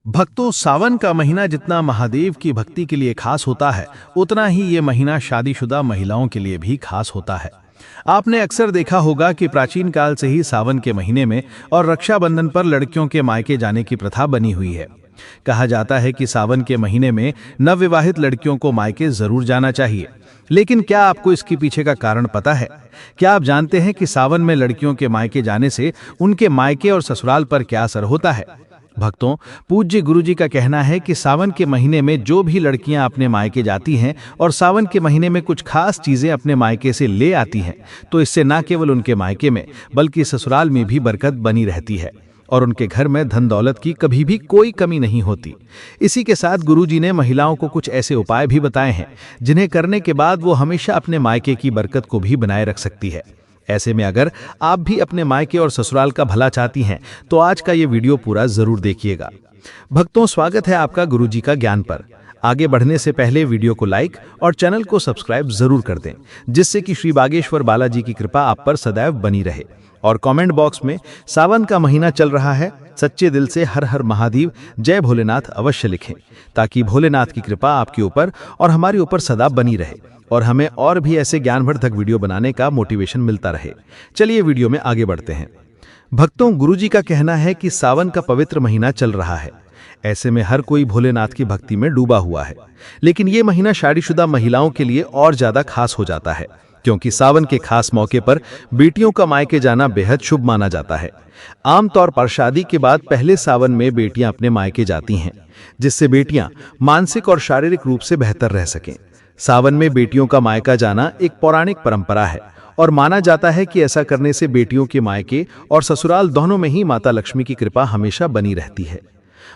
भक्तों, सावन का महीना जितना महादेव की भक्ति के लिए खास होता है, उतना ही ये महीना शादीशुदा महिलाओं के लिए भी खास होता है। आपने अक्सर देखा होगा कि प्राचीन काल से ही सावन के महीने में और रक्षाबंधन पर लड़कियों के मायके जाने की प्रथा बनी हुई है। कहा जाता है कि सावन के महीने में नवविवाहित लड़कियों को मायके जरूर जाना चाहिए। लेकिन क्या आपको इसके पीछे का कारण पता है? क्या आप जानते हैं कि सावन में लड़कियों के मायके जाने से उनके मायके और ससुराल पर क्या असर होता है? भक्तों, पूज्य गुरुजी का कहना है कि सावन के महीने में जो भी लड़कियां अपने मायके जाती हैं और सावन के महीने में कुछ खास चीजें अपने मायके से ले आती हैं, तो इससे न केवल उनके मायके में बल्कि ससुराल में भी बरकत बनी रहती है और उनके घर में धन दौलत की कभी भी कोई कमी नहीं होती। इसी के साथ गुरुजी ने महिलाओं को कुछ ऐसे उपाय भी बताए हैं जिन्हें करने के बाद वो हमेशा अपने मायके की बरकत को भी बनाए रख सकती है। ऐसे में अगर आप भी अपने मायके और ससुराल का भला चाहती हैं तो आज का ये वीडियो पूरा जरूर देखिएगा। भक्तों, स्वागत है आपका गुरुजी का ज्ञान पर। आगे बढ़ने से पहले वीडियो को लाइक और चैनल को सब्सक्राइब जरूर कर दें, जिससे कि श्री बागेश्वर बालाजी की कृपा आप पर सदैव बनी रहे। और कमेंट बॉक्स में सावन का महीना चल रहा है, सच्चे दिल से हर हर महादेव जय भोलेनाथ अवश्य लिखें, ताकि भोलेनाथ की कृपा आपके ऊपर और हमारे ऊपर सदा बनी रहे और हमें और भी ऐसे ज्ञानवर्धक वीडियो बनाने का मोटिवेशन मिलता रहे। चलिए वीडियो में आगे बढ़ते हैं। भक्तों, गुरुजी का कहना है कि सावन का पवित्र महीना चल रहा है। ऐसे में हर कोई भोलेनाथ की भक्ति में डूबा हुआ है। लेकिन ये महीना शादीशुदा महिलाओं के लिए और ज्यादा खास हो जाता है, क्योंकि सावन के खास मौके पर बेटियों का मायके जाना बेहद शुभ माना जाता है। आमतौर पर शादी के बाद पहले सावन में बेटियां अपने मायके जाती हैं, जिससे बेटियां मानसिक और शारीरिक रूप से बेहतर रह सकें। सावन में बेटियों का मायका जाना एक पौराणिक परंपरा है और माना जाता है कि ऐसा करने से बेटियों के मायके और ससुराल दोनों में ही माता लक्ष्मी की कृपा हमेशा बनी रहती है।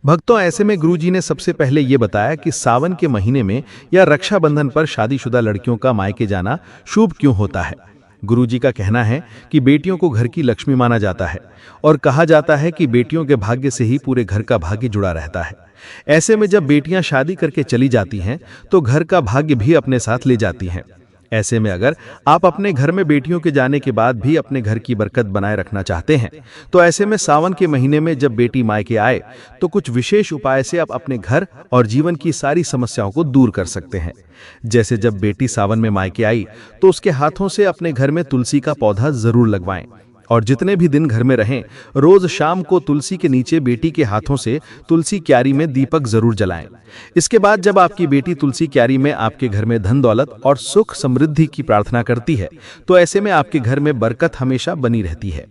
भक्तों, ऐसे में गुरुजी ने सबसे पहले ये बताया कि सावन के महीने में या रक्षाबंधन पर शादीशुदा लड़कियों का मायके जाना शुभ क्यों होता है। गुरुजी का कहना है कि बेटियों को घर की लक्ष्मी माना जाता है और कहा जाता है कि बेटियों के भाग्य से ही पूरे घर का भाग्य जुड़ा रहता है। ऐसे में जब बेटियां शादी करके चली जाती हैं तो घर का भाग्य भी अपने साथ ले जाती हैं। ऐसे में अगर आप अपने घर में बेटियों के जाने के बाद भी अपने घर की बरकत बनाए रखना चाहते हैं, तो ऐसे में सावन के महीने में जब बेटी मायके आए तो कुछ विशेष उपाय से आप अपने घर और जीवन की सारी समस्याओं को दूर कर सकते हैं। जैसे जब बेटी सावन में मायके आई तो उसके हाथों से अपने घर में तुलसी का पौधा जरूर लगवाएं और जितने भी दिन घर में रहें, रोज शाम को तुलसी के नीचे बेटी के हाथों से तुलसी क्यारी में दीपक जरूर जलाएं। इसके बाद जब आपकी बेटी तुलसी क्यारी में आपके घर में धन दौलत और सुख समृद्धि की प्रार्थना करती है, तो ऐसे में आपके घर में बरकत हमेशा बनी रहती है।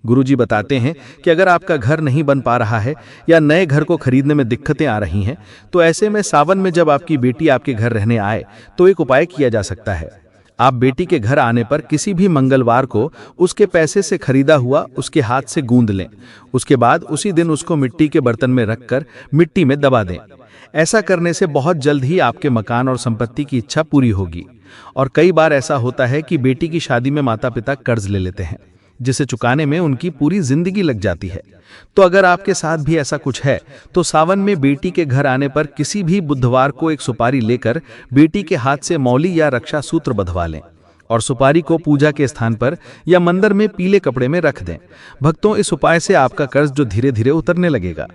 गुरुजी बताते हैं कि अगर आपका घर नहीं बन पा रहा है या नए घर को खरीदने में दिक्कतें आ रही हैं, तो ऐसे में सावन में जब आपकी बेटी आपके घर रहने आए तो एक उपाय किया जा सकता है। आप बेटी के घर आने पर किसी भी मंगलवार को उसके पैसे से खरीदा हुआ उसके हाथ से गूंद लें। उसके बाद उसी दिन उसको मिट्टी के बर्तन में रखकर मिट्टी में दबा दें। ऐसा करने से बहुत जल्द ही आपके मकान और संपत्ति की इच्छा पूरी होगी। और कई बार ऐसा होता है कि बेटी की शादी में माता पिता कर्ज ले लेते हैं, जिसे चुकाने में उनकी पूरी जिंदगी लग जाती है। तो अगर आपके साथ भी ऐसा कुछ है तो सावन में बेटी के घर आने पर किसी भी बुधवार को एक सुपारी लेकर बेटी के हाथ से मौली या रक्षा सूत्र बंधवा लें और सुपारी को पूजा के स्थान पर या मंदिर में पीले कपड़े में रख दें। भक्तों, इस उपाय से आपका कर्ज जो धीरे धीरे उतरने लगेगा।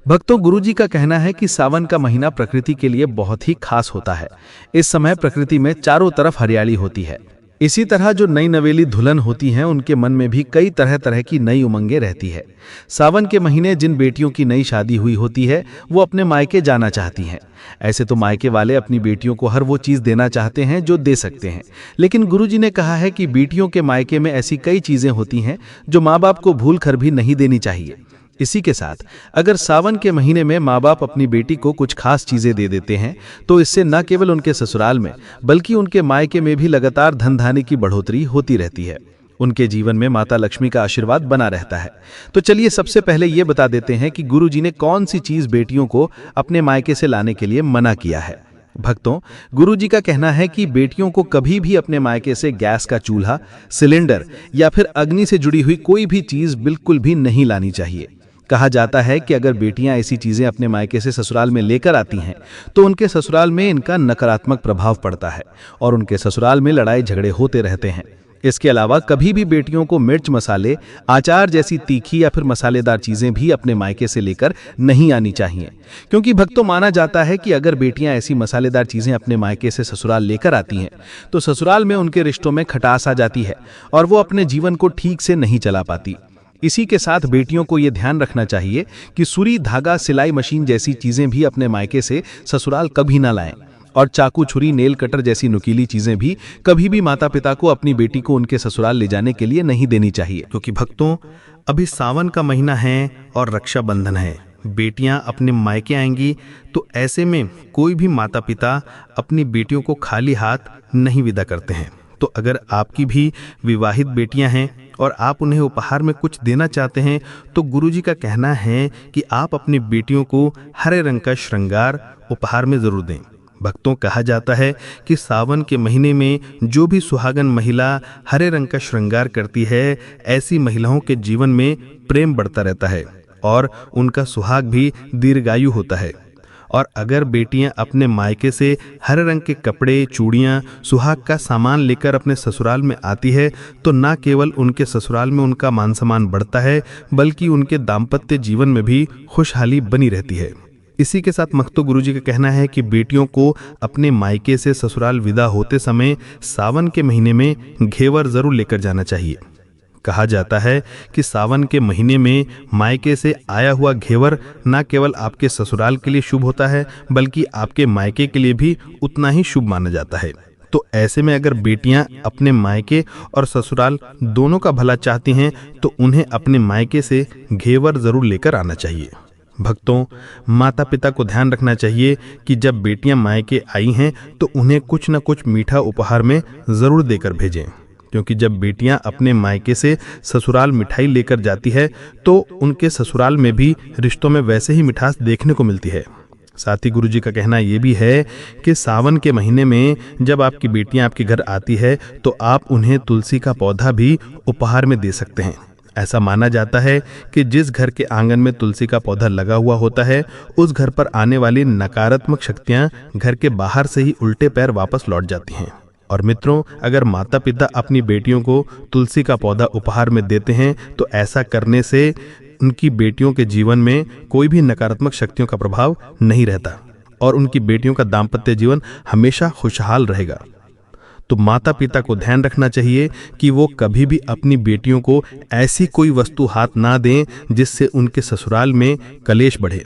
भक्तों, गुरुजी का कहना है कि सावन का महीना प्रकृति के लिए बहुत ही खास होता है। इस समय प्रकृति में चारों तरफ हरियाली होती है। इसी तरह जो नई नवेली दुल्हन होती हैं, उनके मन में भी कई तरह तरह की नई उमंगें रहती है। सावन के महीने जिन बेटियों की नई शादी हुई होती है, वो अपने मायके जाना चाहती हैं। ऐसे तो मायके वाले अपनी बेटियों को हर वो चीज़ देना चाहते हैं जो दे सकते हैं, लेकिन गुरुजी ने कहा है कि बेटियों के मायके में ऐसी कई चीज़ें होती हैं जो माँ बाप को भूल कर भी नहीं देनी चाहिए। इसी के साथ अगर सावन के महीने में माँ बाप अपनी बेटी को कुछ खास चीजें दे देते हैं, तो इससे न केवल उनके ससुराल में बल्कि उनके मायके में भी लगातार धन धान्य की बढ़ोतरी होती रहती है। उनके जीवन में माता लक्ष्मी का आशीर्वाद बना रहता है। तो चलिए सबसे पहले ये बता देते हैं कि गुरुजी ने कौन सी चीज बेटियों को अपने मायके से लाने के लिए मना किया है। भक्तों, गुरुजी का कहना है कि बेटियों को कभी भी अपने मायके से गैस का चूल्हा, सिलेंडर या फिर अग्नि से जुड़ी हुई कोई भी चीज बिल्कुल भी नहीं लानी चाहिए। कहा जाता है कि अगर बेटियां ऐसी चीजें अपने मायके से ससुराल में लेकर आती हैं तो उनके ससुराल में इनका नकारात्मक प्रभाव पड़ता है और उनके ससुराल में लड़ाई झगड़े होते रहते हैं। इसके अलावा कभी भी बेटियों को मिर्च मसाले, अचार जैसी तीखी या फिर मसालेदार चीजें भी अपने मायके से लेकर नहीं आनी चाहिए, क्योंकि भक्तों माना जाता है कि अगर बेटियां ऐसी मसालेदार चीजें अपने मायके से ससुराल लेकर आती हैं तो ससुराल में उनके रिश्तों में खटास आ जाती है और वो अपने जीवन को ठीक से नहीं चला पाती। इसी के साथ बेटियों को ये ध्यान रखना चाहिए कि सुई, धागा, सिलाई मशीन जैसी चीजें भी अपने मायके से ससुराल कभी ना लाएं और चाकू, छुरी, नेल कटर जैसी नुकीली चीजें भी कभी भी माता पिता को अपनी बेटी को उनके ससुराल ले जाने के लिए नहीं देनी चाहिए। क्योंकि भक्तों, अभी सावन का महीना है और रक्षाबंधन है। बेटियां अपने मायके आएंगी तो ऐसे में कोई भी माता पिता अपनी बेटियों को खाली हाथ नहीं विदा करते हैं। तो अगर आपकी भी विवाहित बेटियां हैं और आप उन्हें उपहार में कुछ देना चाहते हैं तो गुरुजी का कहना है कि आप अपनी बेटियों को हरे रंग का श्रृंगार उपहार में जरूर दें। भक्तों, कहा जाता है कि सावन के महीने में जो भी सुहागन महिला हरे रंग का श्रृंगार करती है, ऐसी महिलाओं के जीवन में प्रेम बढ़ता रहता है और उनका सुहाग भी दीर्घायु होता है। और अगर बेटियां अपने मायके से हरे रंग के कपड़े, चूड़ियां, सुहाग का सामान लेकर अपने ससुराल में आती है तो न केवल उनके ससुराल में उनका मान सम्मान बढ़ता है, बल्कि उनके दाम्पत्य जीवन में भी खुशहाली बनी रहती है। इसी के साथ भक्तों, गुरुजी का कहना है कि बेटियों को अपने मायके से ससुराल विदा होते समय सावन के महीने में घेवर जरूर लेकर जाना चाहिए। कहा जाता है कि सावन के महीने में मायके से आया हुआ घेवर न केवल आपके ससुराल के लिए शुभ होता है, बल्कि आपके मायके के लिए भी उतना ही शुभ माना जाता है। तो ऐसे में अगर बेटियां अपने मायके और ससुराल दोनों का भला चाहती हैं तो उन्हें अपने मायके से घेवर जरूर लेकर आना चाहिए। भक्तों, माता पिता को ध्यान रखना चाहिए कि जब बेटियां मायके आई हैं तो उन्हें कुछ न कुछ मीठा उपहार में जरूर देकर भेजें, क्योंकि जब बेटियां अपने मायके से ससुराल मिठाई लेकर जाती है तो उनके ससुराल में भी रिश्तों में वैसे ही मिठास देखने को मिलती है। साथ ही गुरुजी का कहना ये भी है कि सावन के महीने में जब आपकी बेटियां आपके घर आती है तो आप उन्हें तुलसी का पौधा भी उपहार में दे सकते हैं। ऐसा माना जाता है कि जिस घर के आंगन में तुलसी का पौधा लगा हुआ होता है, उस घर पर आने वाली नकारात्मक शक्तियां घर के बाहर से ही उल्टे पैर वापस लौट जाती हैं। और मित्रों, अगर माता पिता अपनी बेटियों को तुलसी का पौधा उपहार में देते हैं तो ऐसा करने से उनकी बेटियों के जीवन में कोई भी नकारात्मक शक्तियों का प्रभाव नहीं रहता और उनकी बेटियों का दाम्पत्य जीवन हमेशा खुशहाल रहेगा। तो माता पिता को ध्यान रखना चाहिए कि वो कभी भी अपनी बेटियों को ऐसी कोई वस्तु हाथ ना दें जिससे उनके ससुराल में कलेश बढ़े।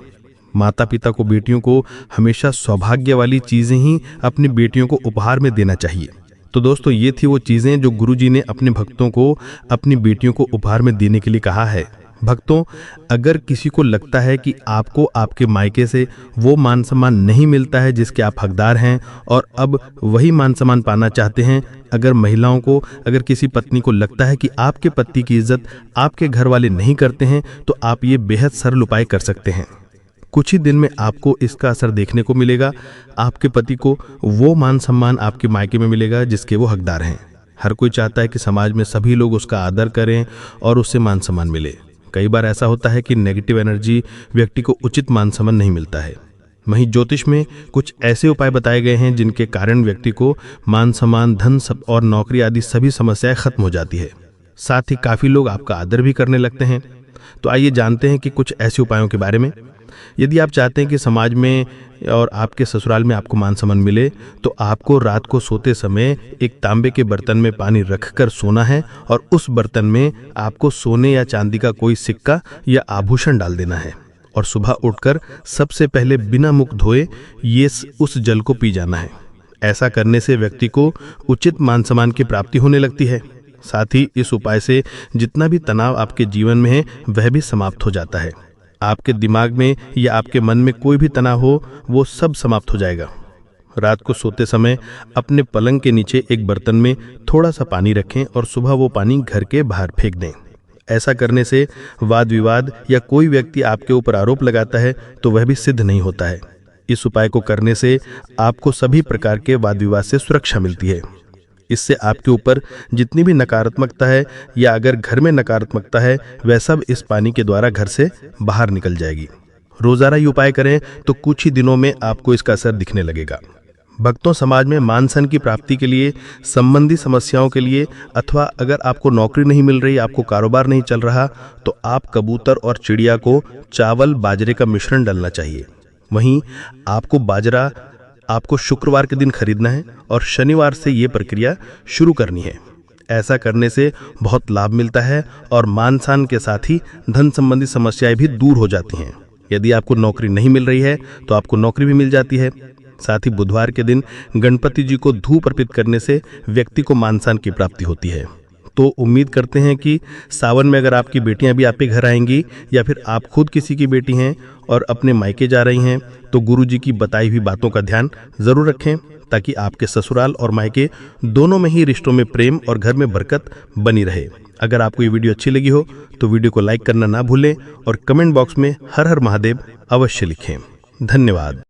माता पिता को बेटियों को हमेशा सौभाग्य वाली चीजें ही अपनी बेटियों को उपहार में देना चाहिए। तो दोस्तों, ये थी वो चीजें जो गुरुजी ने अपने भक्तों को अपनी बेटियों को उपहार में देने के लिए कहा है। भक्तों, अगर किसी को लगता है कि आपको आपके मायके से वो मान सम्मान नहीं मिलता है जिसके आप हकदार हैं और अब वही मान सम्मान पाना चाहते हैं, अगर महिलाओं को, अगर किसी पत्नी को लगता है कि आपके पति की इज्जत आपके घर वाले नहीं करते हैं, तो आप ये बेहद सरल उपाय कर सकते हैं। कुछ ही दिन में आपको इसका असर देखने को मिलेगा। आपके पति को वो मान सम्मान आपके मायके में मिलेगा जिसके वो हकदार हैं। हर कोई चाहता है कि समाज में सभी लोग उसका आदर करें और उससे मान सम्मान मिले। कई बार ऐसा होता है कि नेगेटिव एनर्जी व्यक्ति को उचित मान सम्मान नहीं मिलता है। वहीं ज्योतिष में कुछ ऐसे उपाय बताए गए हैं जिनके कारण व्यक्ति को मान सम्मान, धन सब और नौकरी आदि सभी समस्याएं खत्म हो जाती है। साथ ही काफी लोग आपका आदर भी करने लगते हैं। तो आइए जानते हैं कि कुछ ऐसे उपायों के बारे में। यदि आप चाहते हैं कि समाज में और आपके ससुराल में आपको मान सम्मान मिले, तो आपको रात को सोते समय एक तांबे के बर्तन में पानी रखकर सोना है और उस बर्तन में आपको सोने या चांदी का कोई सिक्का या आभूषण डाल देना है और सुबह उठकर सबसे पहले बिना मुख धोए उस जल को पी जाना है। ऐसा करने से व्यक्ति को उचित मान सम्मान की प्राप्ति होने लगती है। साथ ही इस उपाय से जितना भी तनाव आपके जीवन में है वह भी समाप्त हो जाता है। आपके दिमाग में या आपके मन में कोई भी तनाव हो वो सब समाप्त हो जाएगा। रात को सोते समय अपने पलंग के नीचे एक बर्तन में थोड़ा सा पानी रखें और सुबह वो पानी घर के बाहर फेंक दें। ऐसा करने से वाद विवाद या कोई व्यक्ति आपके ऊपर आरोप लगाता है तो वह भी सिद्ध नहीं होता है। इस उपाय को करने से आपको सभी प्रकार के वाद विवाद से सुरक्षा मिलती है। इससे आपके ऊपर जितनी भी नकारात्मकता है या अगर घर में नकारात्मकता है वह सब इस पानी के द्वारा घर से बाहर निकल जाएगी। रोजाना ये उपाय करें तो कुछ ही दिनों में आपको इसका असर दिखने लगेगा। भक्तों, समाज में मान सन की प्राप्ति के लिए, संबंधी समस्याओं के लिए, अथवा अगर आपको नौकरी नहीं मिल रही, आपको कारोबार नहीं चल रहा, तो आप कबूतर और चिड़िया को चावल बाजरे का मिश्रण डालना चाहिए। वहीं आपको बाजरा आपको शुक्रवार के दिन खरीदना है और शनिवार से ये प्रक्रिया शुरू करनी है। ऐसा करने से बहुत लाभ मिलता है और मान सान के साथ ही धन संबंधी समस्याएं भी दूर हो जाती हैं। यदि आपको नौकरी नहीं मिल रही है तो आपको नौकरी भी मिल जाती है। साथ ही बुधवार के दिन गणपति जी को धूप अर्पित करने से व्यक्ति को मान सान की प्राप्ति होती है। तो उम्मीद करते हैं कि सावन में अगर आपकी बेटियां भी आपके घर आएंगी या फिर आप खुद किसी की बेटी हैं और अपने मायके जा रही हैं, तो गुरु जी की बताई हुई बातों का ध्यान जरूर रखें, ताकि आपके ससुराल और मायके दोनों में ही रिश्तों में प्रेम और घर में बरकत बनी रहे। अगर आपको ये वीडियो अच्छी लगी हो तो वीडियो को लाइक करना ना भूलें और कमेंट बॉक्स में हर हर महादेव अवश्य लिखें। धन्यवाद।